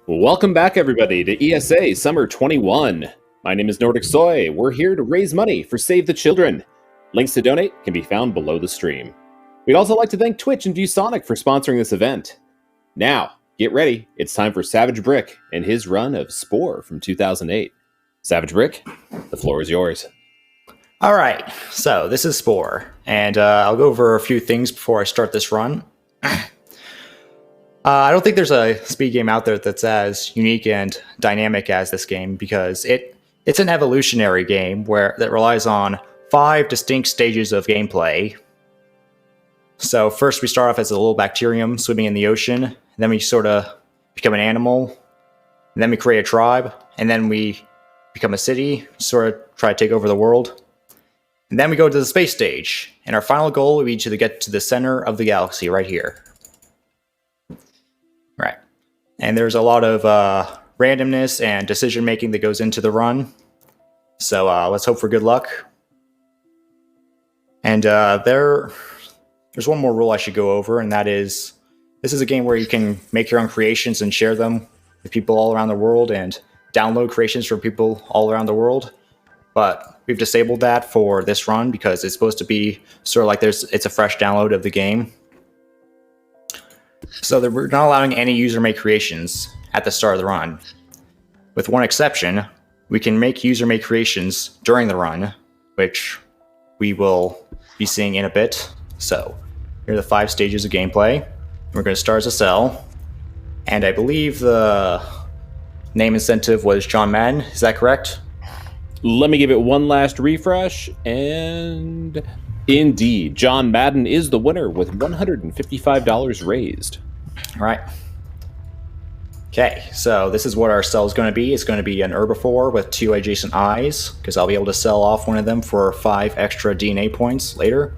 Welcome back, everybody, to ESA Summer 21. My name is Nordic Soy. We're here to raise money for Save the Children. Links to donate can be found below the stream. We'd also like to thank Twitch and ViewSonic for sponsoring this event. Now, get ready. It's time for Savage Brick and his run of Spore from 2008. Savage Brick, the floor is yours. All right, so this is Spore, and I'll go over a few things before I start this run. I don't think there's a speed game out there that's as unique and dynamic as this game because it's an evolutionary game that relies on 5 distinct stages of gameplay. So first we start off as a little bacterium swimming in the ocean, and then we sort of become an animal, and then we create a tribe, and then we become a city, sort of try to take over the world. And then we go to the space stage, and our final goal would be to get to the center of the galaxy right here. Right. And there's a lot of randomness and decision making that goes into the run. So let's hope for good luck. And there's one more rule I should go over, and that is this is a game where you can make your own creations and share them with people all around the world and download creations from people all around the world. But we've disabled that for this run because it's supposed to be sort of like it's a fresh download of the game. So that we're not allowing any user-made creations at the start of the run. With one exception, we can make user-made creations during the run, which we will be seeing in a bit. So here are the 5 stages of gameplay. We're going to start as a cell, and I believe the name incentive was John Madden. Is that correct? Let me give it one last refresh, and indeed, John Madden is the winner with $155 raised. All right. Okay, so this is what our cell is going to be. It's going to be an herbivore with 2 adjacent eyes, because I'll be able to sell off one of them for 5 extra DNA points later.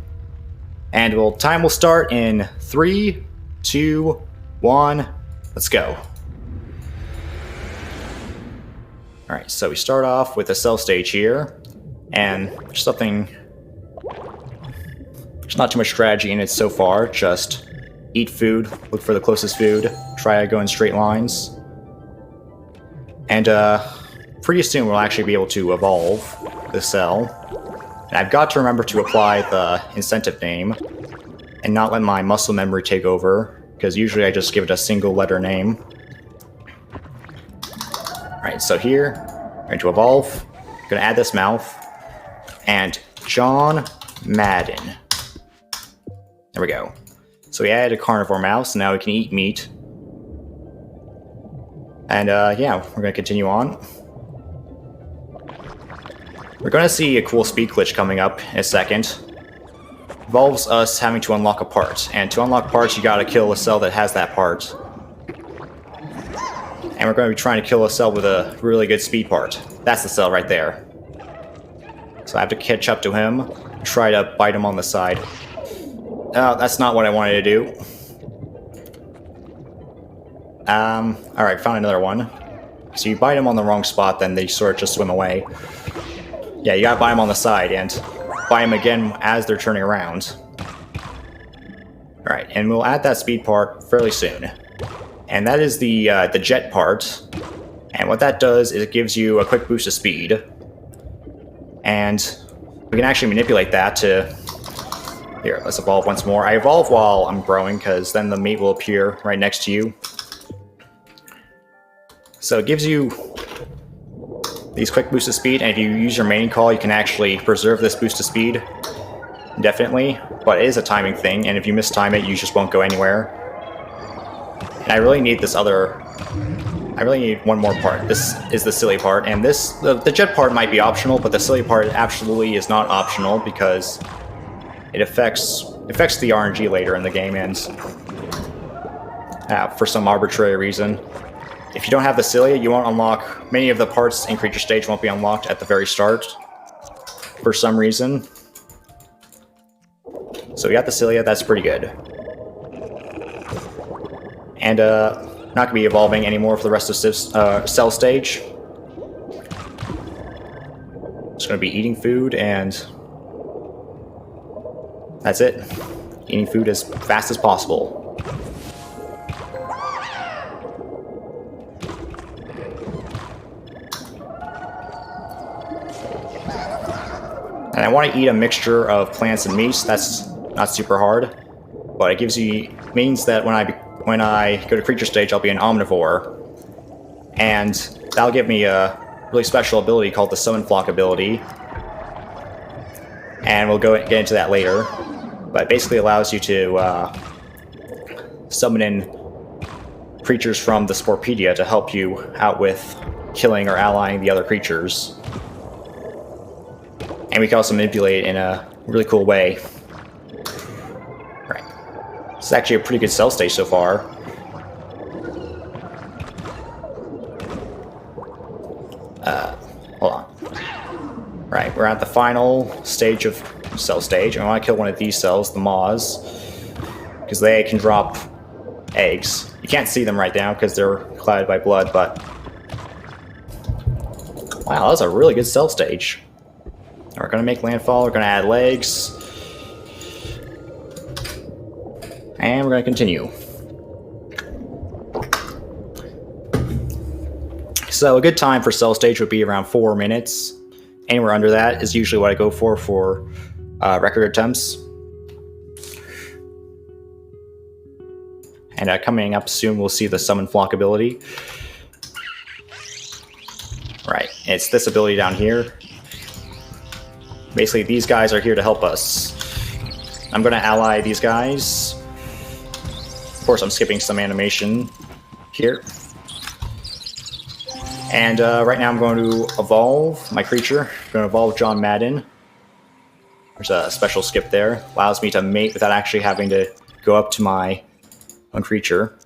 And time will start in 3, 2, 1. Let's go. All right, so we start off with a cell stage here, and there's not too much strategy in it so far. Just eat food, look for the closest food, try to go in straight lines, and pretty soon we'll actually be able to evolve the cell. And I've got to remember to apply the incentive name and not let my muscle memory take over, because usually I just give it a single letter name. Alright, so here, we're going to evolve. I'm going to add this mouth. And John Madden. There we go. So we added a carnivore mouse, and now we can eat meat. And yeah, we're going to continue on. We're going to see a cool speed glitch coming up in a second. Involves us having to unlock a part. And to unlock parts, you got to kill a cell that has that part. And we're going to be trying to kill a cell with a really good speed part. That's the cell right there. So I have to catch up to him and try to bite him on the side. Oh, that's not what I wanted to do. Alright, found another one. So you bite him on the wrong spot, then they sort of just swim away. Yeah, you gotta bite him on the side, and bite him again as they're turning around. Alright, and we'll add that speed part fairly soon. And that is the jet part. And what that does is it gives you a quick boost of speed. And we can actually manipulate that to... Here, let's evolve once more. I evolve while I'm growing, because then the mate will appear right next to you. So it gives you these quick boosts of speed, and if you use your mating call, you can actually preserve this boost of speed indefinitely. But it is a timing thing, and if you mistime it, you just won't go anywhere. And I really need this other... I really need one more part. This is the silly part, and the jet part might be optional, but the silly part absolutely is not optional, because it affects the RNG later in the game, and for some arbitrary reason. If you don't have the cilia, you won't unlock... Many of the parts in Creature Stage won't be unlocked at the very start, for some reason. So we got the cilia, that's pretty good. And not going to be evolving anymore for the rest of Cell Stage. Just going to be eating food, and that's it. Eating food as fast as possible. And I want to eat a mixture of plants and meats. That's not super hard, but it means that when I go to creature stage, I'll be an omnivore, and that'll give me a really special ability called the Summon Flock ability, and we'll get into that later. But it basically allows you to summon in creatures from the Sporepedia to help you out with killing or allying the other creatures. And we can also manipulate it in a really cool way. Right. This is actually a pretty good cell stage so far. Hold on. Right, we're at the final stage of cell stage. I want to kill one of these cells, the moths, because they can drop eggs. You can't see them right now because they're clouded by blood, but wow, that was a really good cell stage. We're going to make landfall, we're going to add legs, and we're going to continue. So a good time for cell stage would be around 4 minutes. Anywhere under that is usually what I go for record attempts. And coming up soon, we'll see the Summon Flock ability. Right, it's this ability down here. Basically, these guys are here to help us. I'm going to ally these guys. Of course, I'm skipping some animation here. And right now I'm going to evolve my creature. I'm going to evolve John Madden. There's a special skip there. Allows me to mate without actually having to go up to my own creature.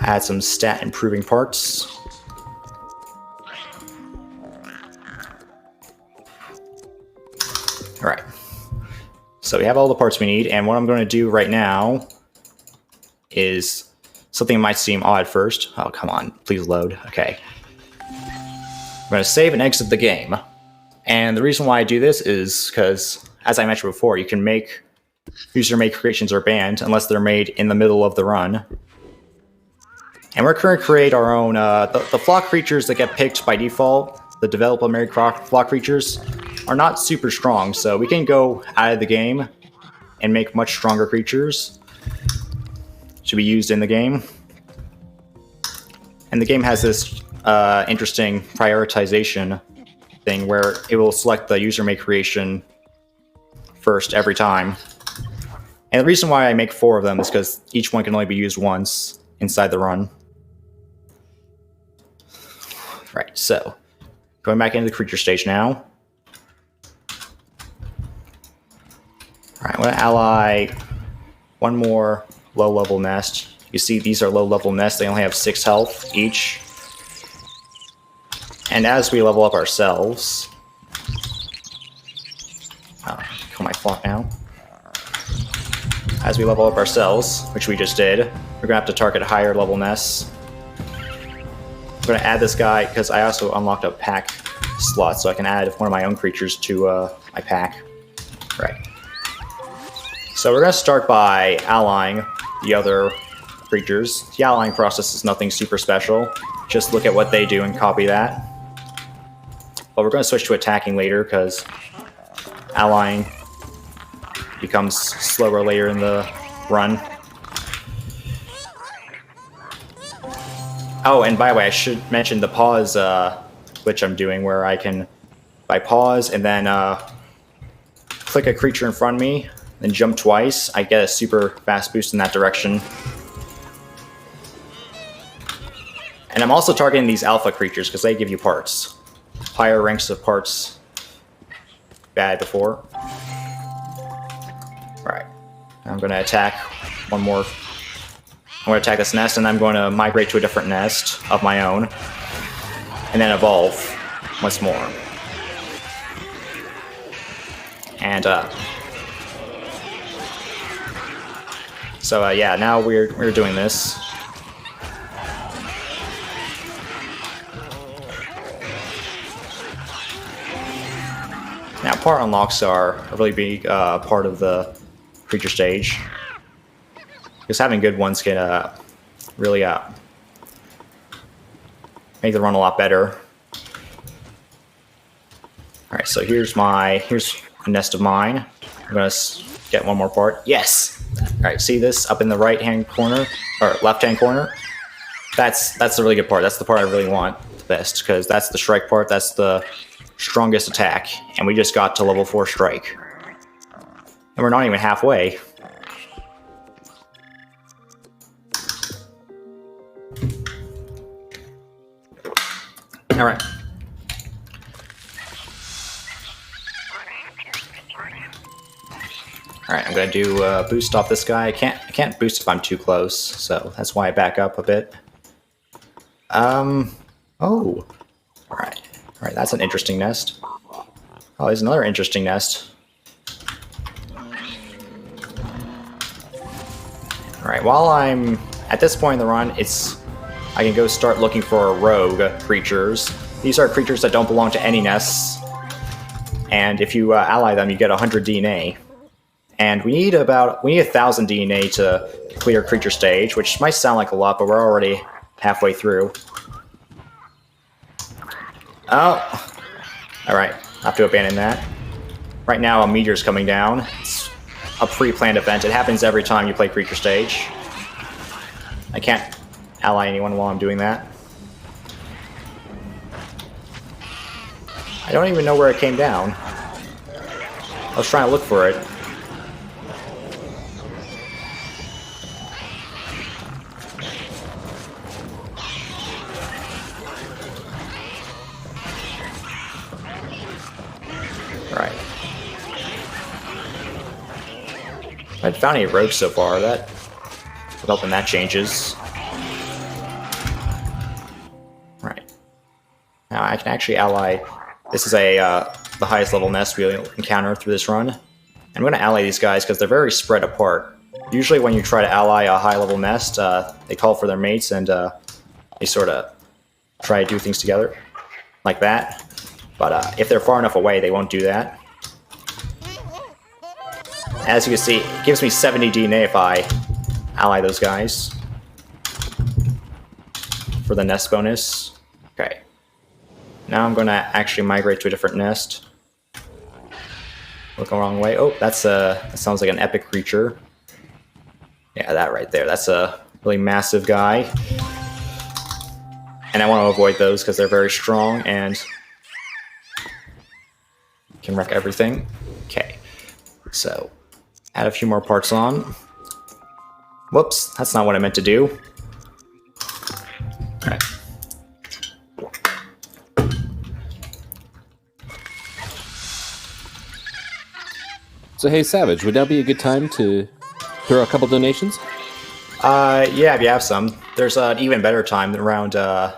Add some stat improving parts. Alright. So we have all the parts we need, and what I'm going to do right now is something that might seem odd first. Oh, come on. Please load. Okay. I'm going to save and exit the game. And the reason why I do this is because, as I mentioned before, you can make user-made creations are banned unless they're made in the middle of the run. And we're going to create our own, the flock creatures that get picked by default, the developer-made flock creatures, are not super strong, so we can go out of the game and make much stronger creatures to be used in the game. And the game has this interesting prioritization thing where it will select the user-made creation first every time. And the reason why I make 4 of them is because each one can only be used once inside the run. Right, so going back into the creature stage now. Alright, I'm going to ally one more low-level nest. You see these are low-level nests. They only have 6 health each. And as we level up ourselves... kill my flock now. As we level up ourselves, which we just did, we're going to have to target higher level nests. I'm going to add this guy because I also unlocked a pack slot, so I can add one of my own creatures to my pack. Right. So we're going to start by allying the other creatures. The allying process is nothing super special. Just look at what they do and copy that. But we're going to switch to attacking later because allying becomes slower later in the run. Oh, and by the way, I should mention the pause glitch I'm doing where I can, if I pause and then click a creature in front of me, then jump twice, I get a super fast boost in that direction. And I'm also targeting these alpha creatures because they give you parts. Higher ranks of parts bad before. Alright. I'm going to attack one more. I'm going to attack this nest and I'm going to migrate to a different nest of my own. And then evolve once more. And so yeah, now we're doing this. Now, part unlocks are a really big part of the creature stage. Because having good ones can really make the run a lot better. All right, so here's a nest of mine. I'm gonna get one more part. Yes. All right, see this up in the right-hand corner or left-hand corner? That's the really good part. That's the part I really want the best because that's the strike part. That's the strongest attack, and we just got to level 4 strike, and we're not even halfway. All right. All right, I'm gonna do boost off this guy. I can't boost if I'm too close, so that's why I back up a bit. Oh. All right. All right, that's an interesting nest. Oh, there's another interesting nest. All right, while I'm at this point in the run, I can go start looking for rogue creatures. These are creatures that don't belong to any nests, and if you ally them, you get 100 DNA. And we need 1,000 DNA to clear creature stage, which might sound like a lot, but we're already halfway through. Oh, all right. I have to abandon that. Right now, a meteor's coming down. It's a pre-planned event. It happens every time you play creature stage. I can't ally anyone while I'm doing that. I don't even know where it came down. I was trying to look for it. Right. I haven't found any rogues so far. That I'm hoping that changes. Right. Now I can actually ally. This is the highest level nest we'll encounter through this run. I'm going to ally these guys because they're very spread apart. Usually when you try to ally a high level nest, they call for their mates and they sort of try to do things together like that. But if they're far enough away, they won't do that. As you can see, it gives me 70 DNA if I ally those guys for the nest bonus. Okay. Now I'm going to actually migrate to a different nest. Look the wrong way. Oh, that sounds like an epic creature. Yeah, that right there. That's a really massive guy. And I want to avoid those because they're very strong and can wreck everything. Okay, so add a few more parts on. Whoops, that's not what I meant to do. All right. So hey, Savage, would now be a good time to throw a couple donations? Yeah, if you have some. There's an even better time around the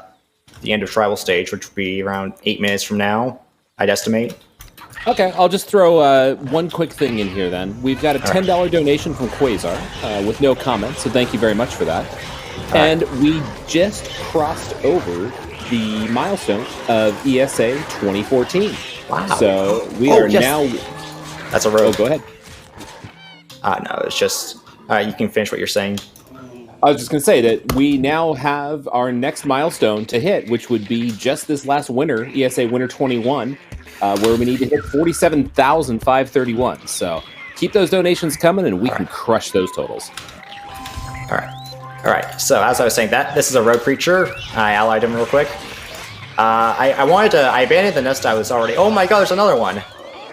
end of tribal stage, which would be around 8 minutes from now, I'd estimate. Okay, I'll just throw one quick thing in here then. We've got a $10 donation from Quasar with no comment, so thank you very much for that. And we just crossed over the milestone of ESA 2014. Wow. So we are now... That's a rogue. Oh, go ahead. No, it's just... you can finish what you're saying. I was just going to say that we now have our next milestone to hit, which would be just this last winter, ESA Winter 21, where we need to hit 47,531. So keep those donations coming, and we can crush those totals. All right. All right. So as I was saying, this is a rogue creature. I allied him real quick. I abandoned the nest I was already... Oh my god, there's another one.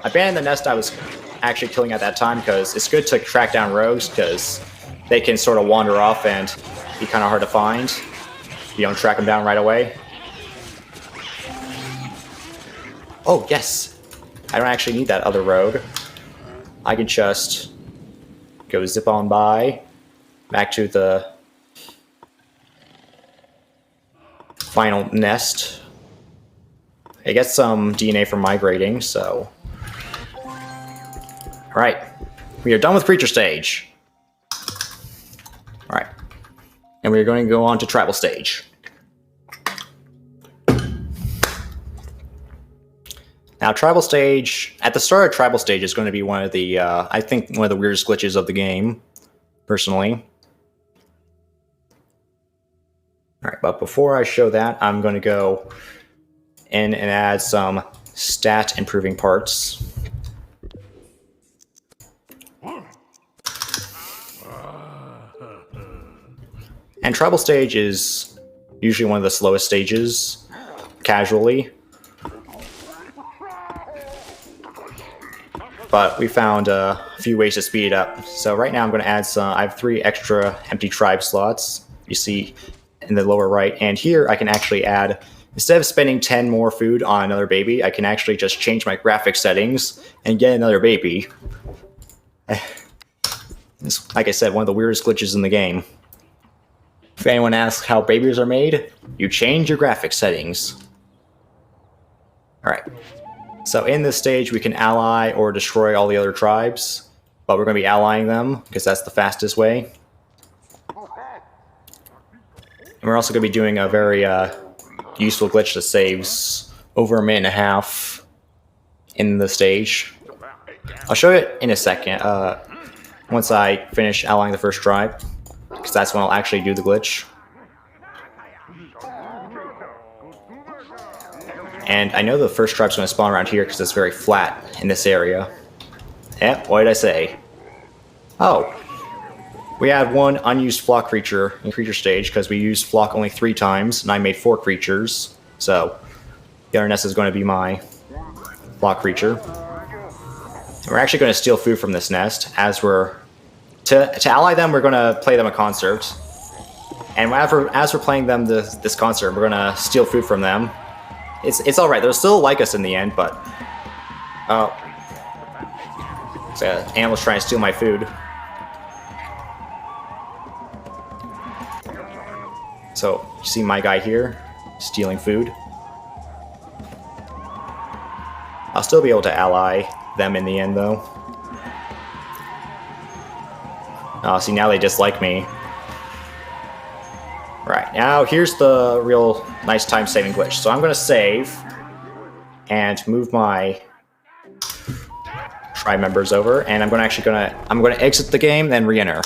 I abandoned the nest I was actually killing at that time because it's good to track down rogues because they can sort of wander off and be kind of hard to find if you don't track them down right away. Oh, yes. I don't actually need that other rogue. I can just go zip on by back to the final nest. I get some DNA from migrating, so... Alright, we are done with creature stage. Alright, and we're going to go on to tribal stage. Now, tribal stage, at the start of tribal stage is going to be one of the, I think, one of the weirdest glitches of the game, personally. All right, but before I show that, I'm going to go in and add some stat improving parts. And tribal stage is usually one of the slowest stages, casually. But we found a few ways to speed it up. So right now I'm going to add some, I have 3 extra empty tribe slots, you see in the lower right. And here I can actually add, instead of spending 10 more food on another baby, I can actually just change my graphics settings and get another baby. It's, like I said, one of the weirdest glitches in the game. If anyone asks how babies are made, you change your graphics settings. Alright. So in this stage, we can ally or destroy all the other tribes, but we're going to be allying them, because that's the fastest way. And we're also going to be doing a very useful glitch that saves over a minute and a half in the stage. I'll show it in a second, once I finish allying the first tribe, because that's when I'll actually do the glitch. And I know the first tribe's going to spawn around here because it's very flat in this area. Yeah, what did I say? Oh. We had 1 unused flock creature in creature stage because we used flock only 3 times, and I made 4 creatures. So, the other nest is going to be my flock creature. And we're actually going to steal food from this nest as we're... To ally them, we're going to play them a concert. And as we're playing them this concert, we're going to steal food from them. It's alright, they'll still like us in the end, but... Oh. So, animals trying to steal my food. So, you see my guy here, stealing food. I'll still be able to ally them in the end, though. Oh, see, now they dislike me. Right, now here's the real nice time-saving glitch. So I'm going to save and move my tribe members over, and I'm going to exit the game, then re-enter.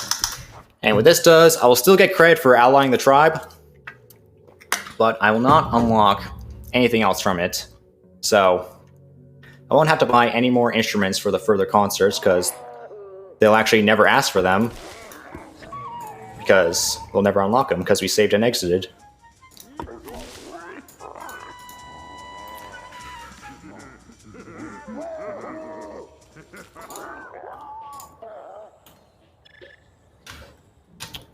And what this does, I will still get credit for allying the tribe, but I will not unlock anything else from it. So I won't have to buy any more instruments for the further concerts, because they'll actually never ask for them. Because we'll never unlock them, because we saved and exited.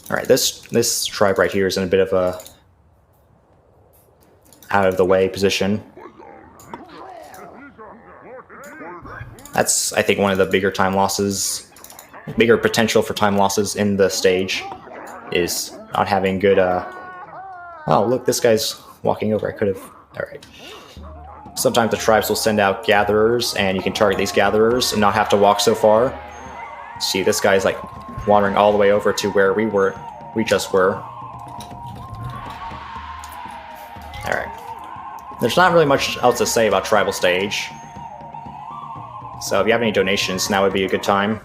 Alright, this tribe right here is in a bit of a out of the way position. That's, I think, one of the bigger time losses, bigger potential for time losses in the stage, is not having good, Oh, look, this guy's walking over. I could have... Alright. Sometimes the tribes will send out gatherers, and you can target these gatherers and not have to walk so far. See, this guy's, like, wandering all the way over to where we just were. Alright. There's not really much else to say about Tribal Stage. So if you have any donations, now would be a good time.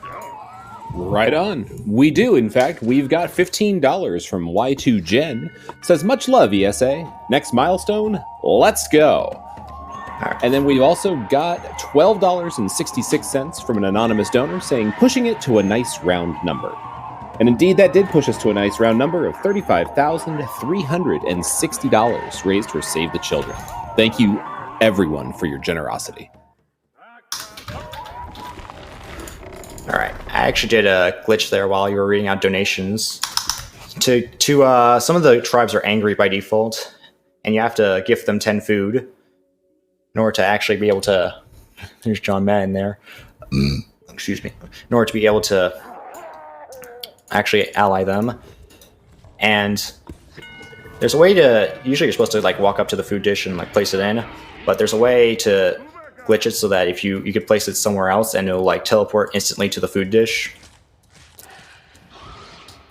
Right on. We do, in fact. We've got $15 from Y2Gen. Says, much love, ESA. Next milestone, let's go. Right. And then we've also got $12.66 from an anonymous donor saying, pushing it to a nice round number. And indeed, that did push us to a nice round number of $35,360 raised for Save the Children. Thank you, everyone, for your generosity. Alright, I actually did a glitch there while you were reading out donations. Some of the tribes are angry by default, and you have to gift them 10 food in order to actually be able to... There's John Madden there. Excuse me. In order to be able to actually ally them. And there's a way to... Usually you're supposed to like walk up to the food dish and like place it in, but there's a way to glitch it so that if you could place it somewhere else and it'll like teleport instantly to the food dish.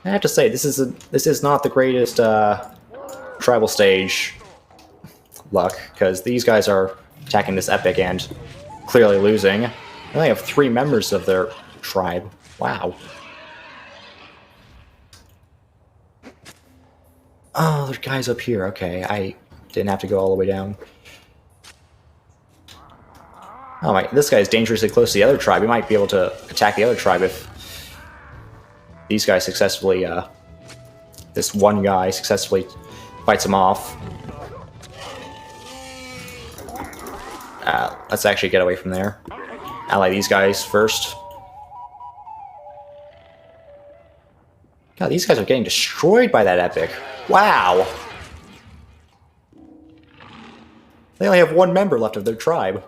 I have to say, this is not the greatest tribal stage luck, because these guys are attacking this epic and clearly losing. They only have 3 members of their tribe. Wow. Oh, there's guys up here. Okay, I didn't have to go all the way down. Oh my, this guy is dangerously close to the other tribe. We might be able to attack the other tribe if these guys successfully, this one guy successfully fights him off. Let's actually get away from there. Ally these guys first. God, these guys are getting destroyed by that epic. Wow! They only have one member left of their tribe.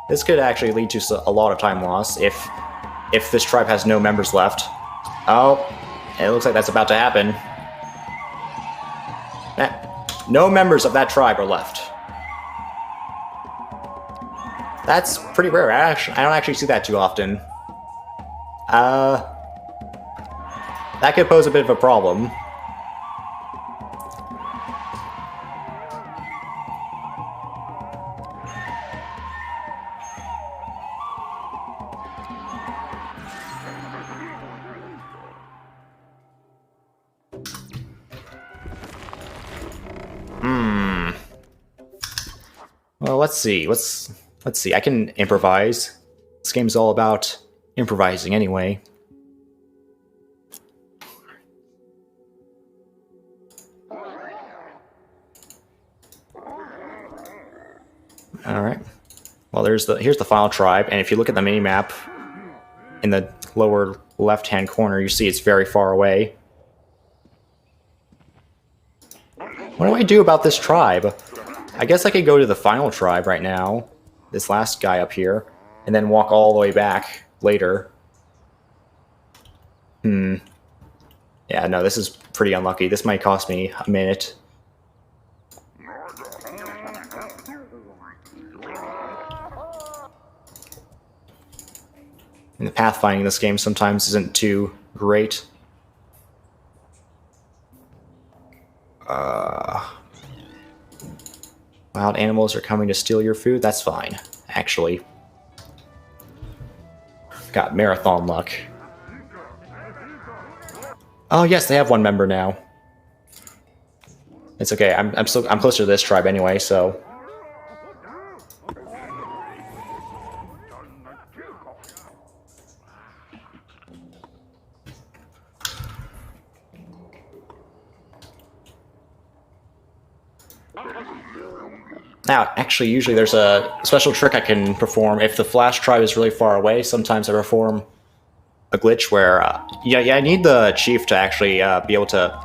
This could actually lead to a lot of time loss if this tribe has no members left. Oh, it looks like that's about to happen. No members of that tribe are left. That's pretty rare. I don't actually see that too often. That could pose a bit of a problem. Well, let's see. Let's see. I can improvise. This game's all about improvising anyway. Alright. Well, here's the final tribe, and if you look at the mini-map in the lower left-hand corner, you see it's very far away. What do I do about this tribe? I guess I could go to the final tribe right now, this last guy up here, and then walk all the way back later. Yeah, no, this is pretty unlucky. This might cost me a minute. And the pathfinding in this game sometimes isn't too great. Wild animals are coming to steal your food? That's fine, actually. Got marathon luck. Oh yes, they have one member now. It's okay, I'm closer to this tribe anyway, so... Now, actually, usually there's a special trick I can perform. If the Flash tribe is really far away, sometimes I perform a glitch where, I need the chief to actually be able to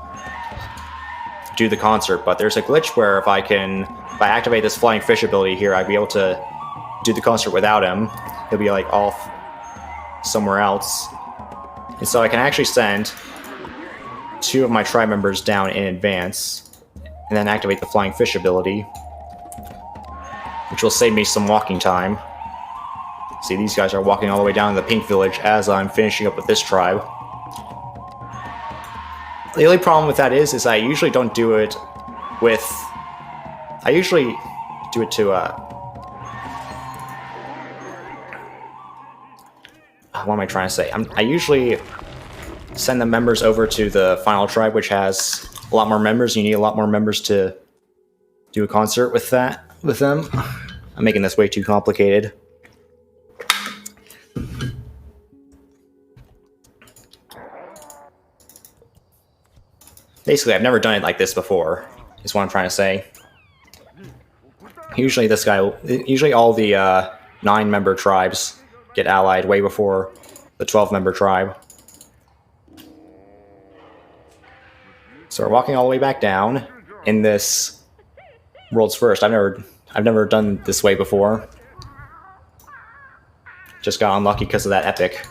do the concert, but there's a glitch where if I activate this flying fish ability here, I'd be able to do the concert without him. He'll be, like, off somewhere else. And so I can actually send 2 of my tribe members down in advance, and then activate the flying fish ability, which will save me some walking time. See, these guys are walking all the way down to the pink village as I'm finishing up with this tribe. The only problem with that is I usually don't do it with... I usually do it to, what am I trying to say? I usually send the members over to the final tribe, which has a lot more members. You need a lot more members to do a concert with them. I'm making this way too complicated. Basically, I've never done it like this before, is what I'm trying to say. Usually all the 9-member tribes get allied way before the 12-member tribe. So we're walking all the way back down in this world's first. I've never done this way before. Just got unlucky because of that epic.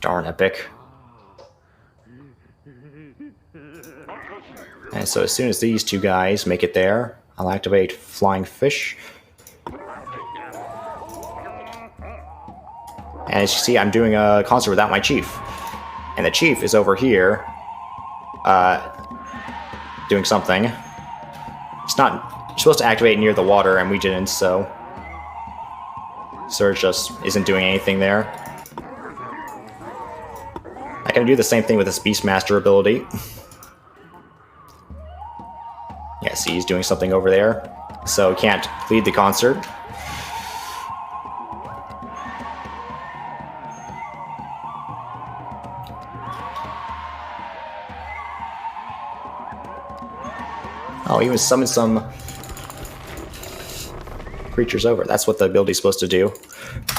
Darn epic. And so as soon as these 2 guys make it there, I'll activate Flying Fish. And as you see, I'm doing a concert without my chief. And the chief is over here, doing something. It's not... You're supposed to activate near the water, and we didn't, so... Surge just isn't doing anything there. I can do the same thing with this Beastmaster ability. see he's doing something over there, so he can't lead the concert. Oh, he even summoned some creatures over. That's what the ability's supposed to do.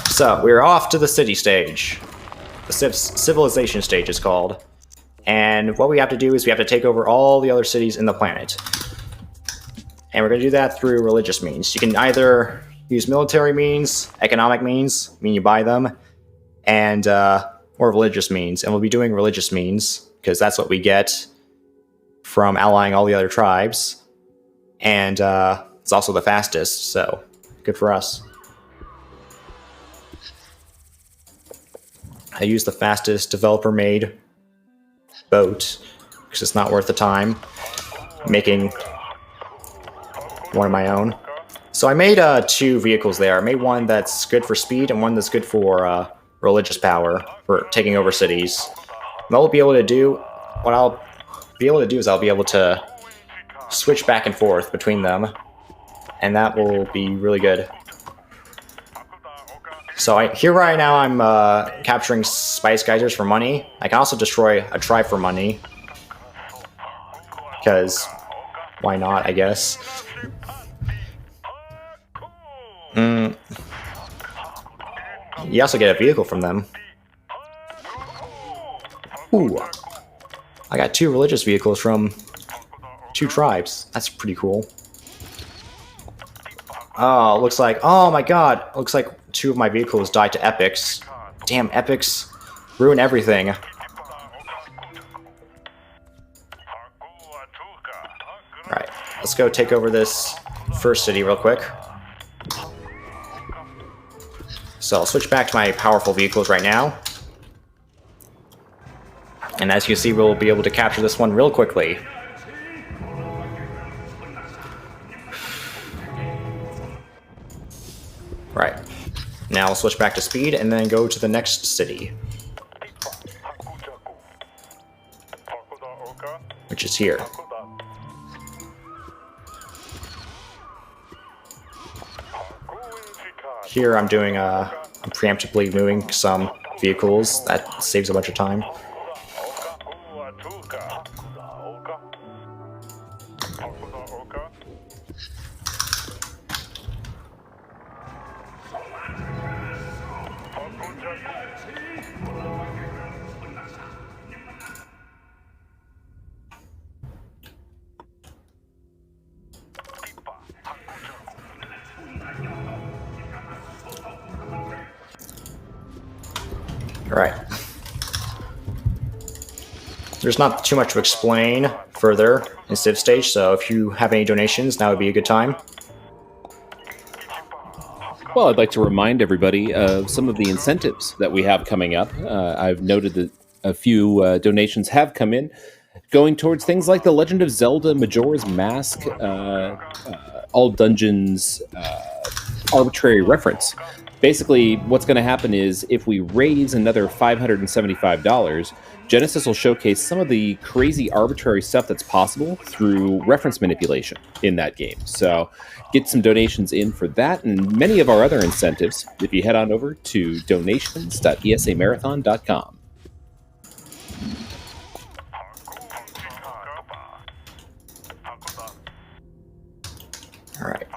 So, we're off to the city stage. The civilization stage is called. And what we have to do is we have to take over all the other cities in the planet. And we're going to do that through religious means. You can either use military means, economic means, mean you buy them, and or religious means. And we'll be doing religious means, because that's what we get from allying all the other tribes. And it's also the fastest, so good for us. I use the fastest developer-made boat, because it's not worth the time making one of my own. So I made 2 vehicles there. I made one that's good for speed and one that's good for religious power, for taking over cities. And what I'll be able to do is I'll be able to switch back and forth between them, and that will be really good. So here right now I'm capturing spice geysers for money. I can also destroy a tribe for money, because why not, I guess. You also get a vehicle from them. Ooh, I got 2 religious vehicles from 2 tribes. That's pretty cool. Oh, looks like, oh my god, looks like 2 of my vehicles died to epics. Damn, epics ruin everything. Alright, let's go take over this first city real quick. So I'll switch back to my powerful vehicles right now. And as you see, we'll be able to capture this one real quickly. Right. Now I'll switch back to speed and then go to the next city, which is here. Here I'm doing I'm preemptively moving some vehicles. That saves a bunch of time. Alright. There's not too much to explain further in Civ stage, so if you have any donations, now would be a good time. Well, I'd like to remind everybody of some of the incentives that we have coming up. I've noted that a few donations have come in, going towards things like The Legend of Zelda Majora's Mask, all dungeons, arbitrary reference. Basically, what's going to happen is if we raise another $575, Genesis will showcase some of the crazy arbitrary stuff that's possible through reference manipulation in that game. So get some donations in for that and many of our other incentives if you head on over to donations.esamarathon.com. All right.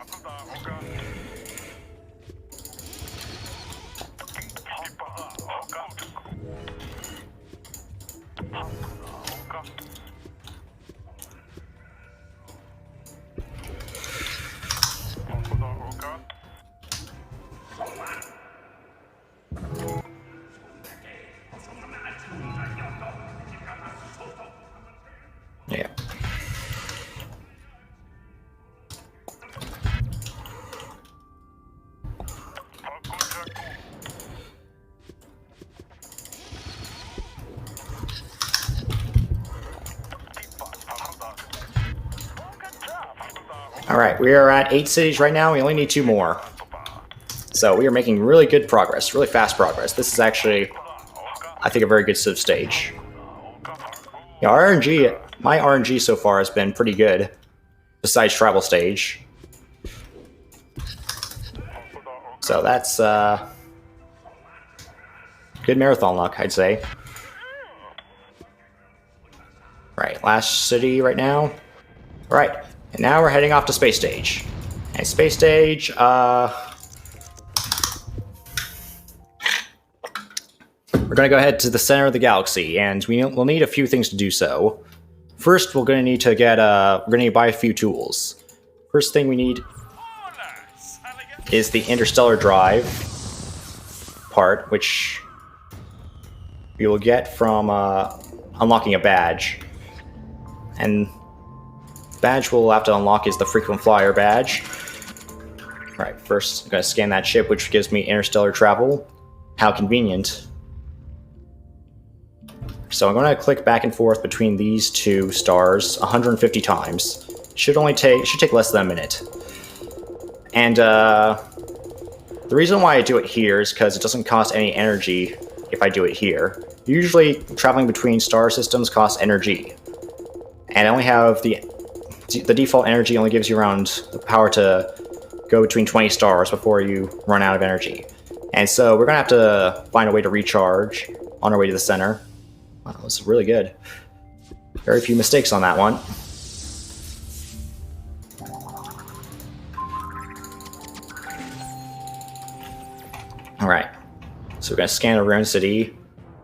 Yeah. Alright, we are at 8 cities right now. We only need 2 more. So we are making really good progress, really fast progress. This is actually, I think, a very good Civ stage. Yeah, my RNG so far has been pretty good. besides travel stage. So that's good marathon luck, I'd say. Right, last city right now. Right, and now we're heading off to space stage. And space stage, we're going to go ahead to the center of the galaxy, and we'll need a few things to do so. First, we're going to need to get we're going to need to buy a few tools. First thing we need is the interstellar drive part, which we will get from unlocking a badge. And the badge we'll have to unlock is the frequent flyer badge. Alright, first I'm going to scan that ship, which gives me interstellar travel. How convenient. So I'm going to click back and forth between these two stars 150 times. Should take less than a minute. And the reason why I do it here is because it doesn't cost any energy if I do it here. Usually traveling between star systems costs energy. And I only have the default energy only gives you around the power to go between 20 stars before you run out of energy. And so we're going to have to find a way to recharge on our way to the center. Wow, that was really good. Very few mistakes on that one. Alright, so we're going to scan a ruined city.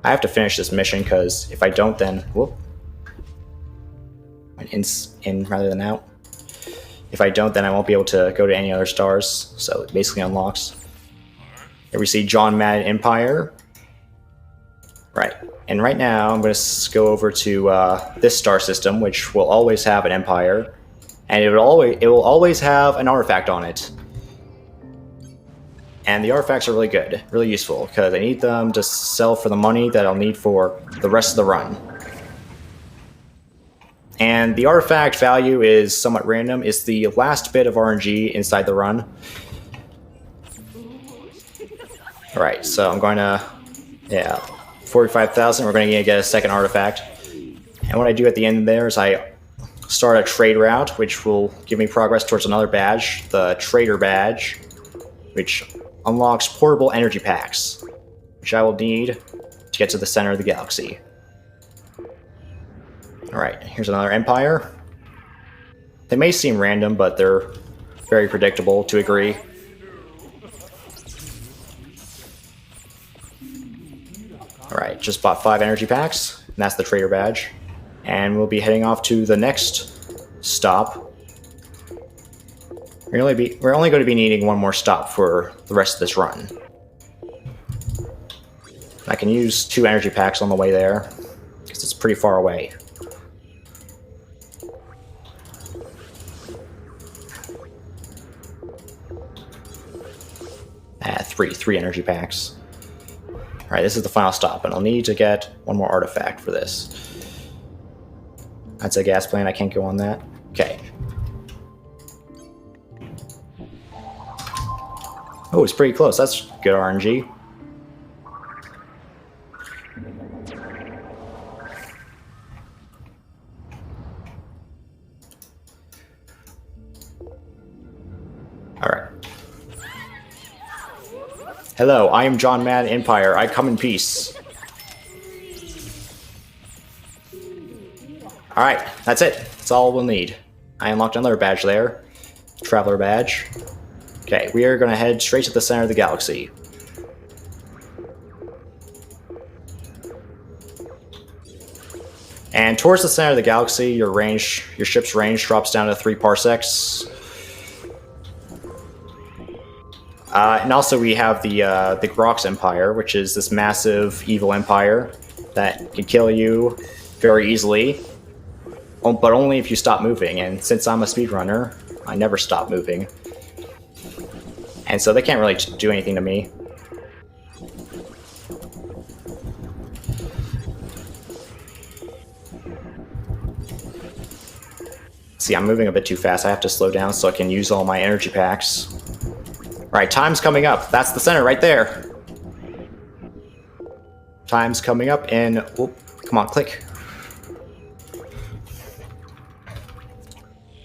I have to finish this mission because if I don't then... Whoop. In rather than out. If I don't, then I won't be able to go to any other stars, so it basically unlocks. Here we see John Madden Empire. Right, and right now I'm going to go over to this star system, which will always have an empire, and it will always have an artifact on it. And the artifacts are really good, really useful, because I need them to sell for the money that I'll need for the rest of the run. And the artifact value is somewhat random. It's the last bit of RNG inside the run. Alright, so I'm going to... Yeah, 45,000. We're going to get a second artifact. And what I do at the end there is I start a trade route, which will give me progress towards another badge, the Trader Badge, which unlocks portable energy packs, which I will need to get to the center of the galaxy. Alright, here's another empire. They may seem random, but they're very predictable to a degree. Alright, just bought 5 energy packs, and that's the Trader Badge. And we'll be heading off to the next stop. We're only going to be needing one more stop for the rest of this run. I can use 2 energy packs on the way there, because it's pretty far away. 3 energy packs. Alright, this is the final stop, and I'll need to get one more artifact for this. That's a gas plant, I can't go on that. Okay. Oh, it's pretty close, that's good RNG. Alright. Hello, I am John Madden Empire. I come in peace. Alright, that's it. That's all we'll need. I unlocked another badge there. Traveler badge. Okay, we are going to head straight to the center of the galaxy. And towards the center of the galaxy, your ship's range drops down to 3 parsecs. And also we have the Grox Empire, which is this massive evil empire that can kill you very easily, but only if you stop moving. And since I'm a speedrunner, I never stop moving. And so they can't really do anything to me. See, I'm moving a bit too fast. I have to slow down so I can use all my energy packs. Alright, time's coming up. That's the center right there. Time's coming up in... Oh, come on, click.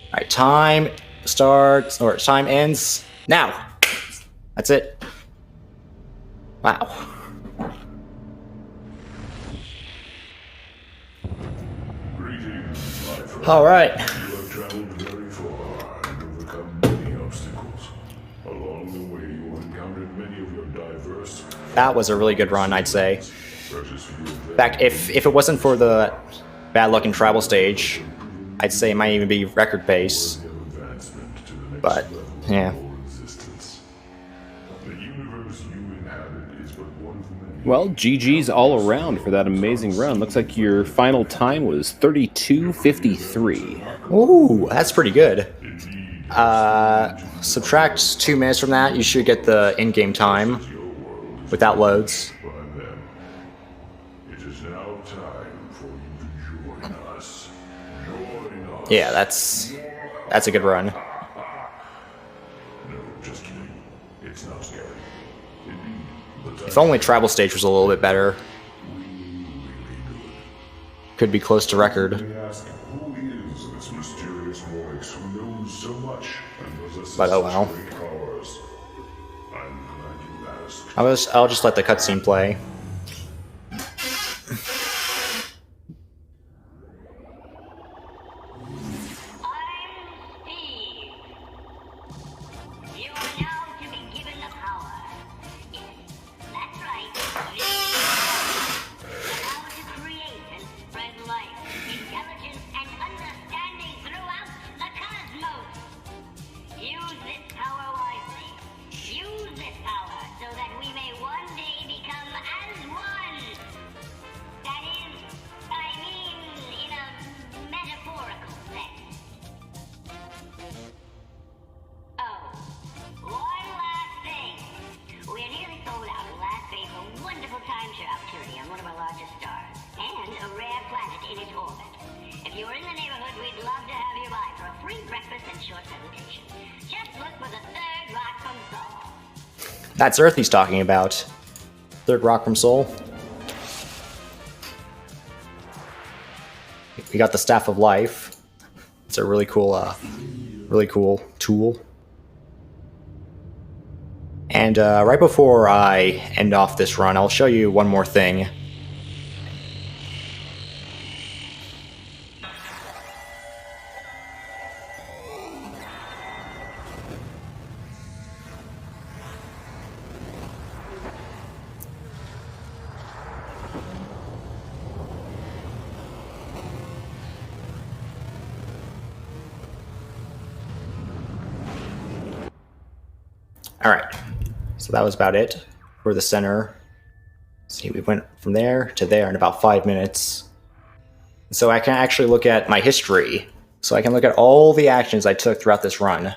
Alright, time starts, or time ends now. That's it. Wow. All right. You have traveled very far and overcome many obstacles. Along the way, you encountered many of your diverse. That was a really good run, I'd say. Precious few of In fact, if it wasn't for the bad luck in tribal stage, I'd say it might even be record pace. advancement to the next But, level yeah. of your existence. The universe you inhabit is but one of many. Well, GG's all around for that amazing run. Looks like your final time was 32:53. Ooh, that's pretty good. Subtract 2 minutes from that, you should get the in-game time without loads. By them. It is now time for you to join us. Join us. Yeah, that's a good run. No, just kidding. It's not scary. Indeed, the If only tribal stage was a little bit better. Could be close to record. They ask, who is this mysterious voice who knows so much and possesses But oh such well. great powers? I'm glad you asked. I'll just let the cutscene play. I'm Steve. You are now to be given the power. Yes, that's right. The power to create and spread life, intelligence, and understanding throughout the cosmos. Use this power wisely. Use this power so that we may one day become as one. That is, I mean, in a metaphorical sense. Oh, one last thing. We're nearly sold out of last phase of a wonderful timeshare opportunity on one of our largest stars, and a rare planet in its orbit. If you are in the neighborhood, we'd love to have you by for a free breakfast and short presentation. Just look for the third rock from Spore. That's Earth he's talking about. Third rock from Soul. We got the Staff of Life. It's a really cool tool. And right before I end off this run, I'll show you one more thing. Alright, so that was about it for the center. See, we went from there to there in about 5 minutes. So I can actually look at my history. So I can look at all the actions I took throughout this run.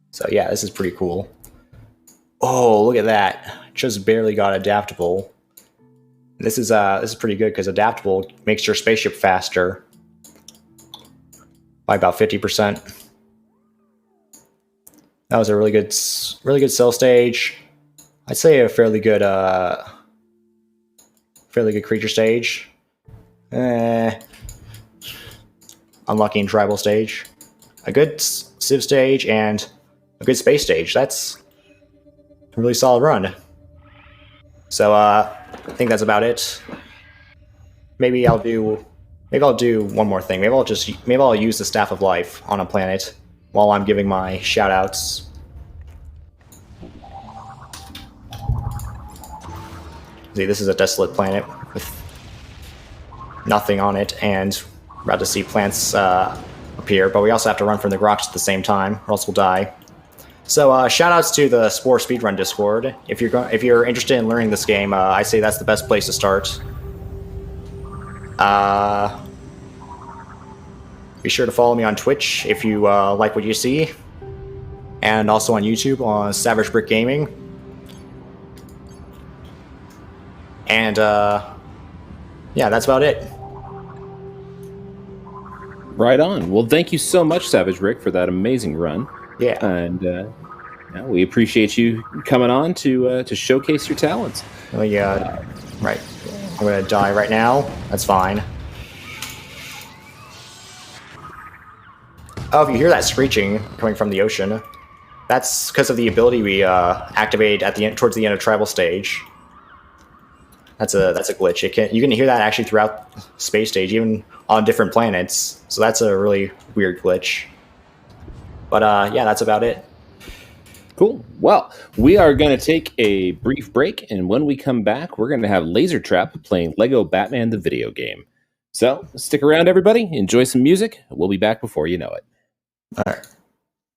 So yeah, this is pretty cool. Oh, look at that. Just barely got adaptable. This is pretty good because adaptable makes your spaceship faster by about 50%. That was a really good cell stage. I'd say a fairly good creature stage. Unlucky in tribal stage. A good civ stage and a good space stage. That's a really solid run. So I think that's about it. Maybe I'll do one more thing. Maybe I'll use the Staff of Life on a planet while I'm giving my shoutouts. See, this is a desolate planet with nothing on it, and we're about to see plants appear, but we also have to run from the rocks at the same time, or else we'll die. So, shoutouts to the Spore Speedrun Discord. If you're interested in learning this game, I say that's the best place to start. Be sure to follow me on Twitch if you like what you see, and also on YouTube on Savage Brick Gaming. And yeah, that's about it. Right on. Well, thank you so much, Savage Rick, for that amazing run. Yeah. And yeah, we appreciate you coming on to showcase your talents. Oh yeah. Right. I'm gonna die right now. That's fine. Oh, if you hear that screeching coming from the ocean, that's because of the ability we activated at the end, towards the end of tribal stage. That's a glitch. You can hear that actually throughout space stage, even on different planets. So that's a really weird glitch. But yeah, that's about it. Cool. Well, we are going to take a brief break, and when we come back, we're going to have Laser Trap playing Lego Batman the video game. So stick around, everybody. Enjoy some music. We'll be back before you know it. All right.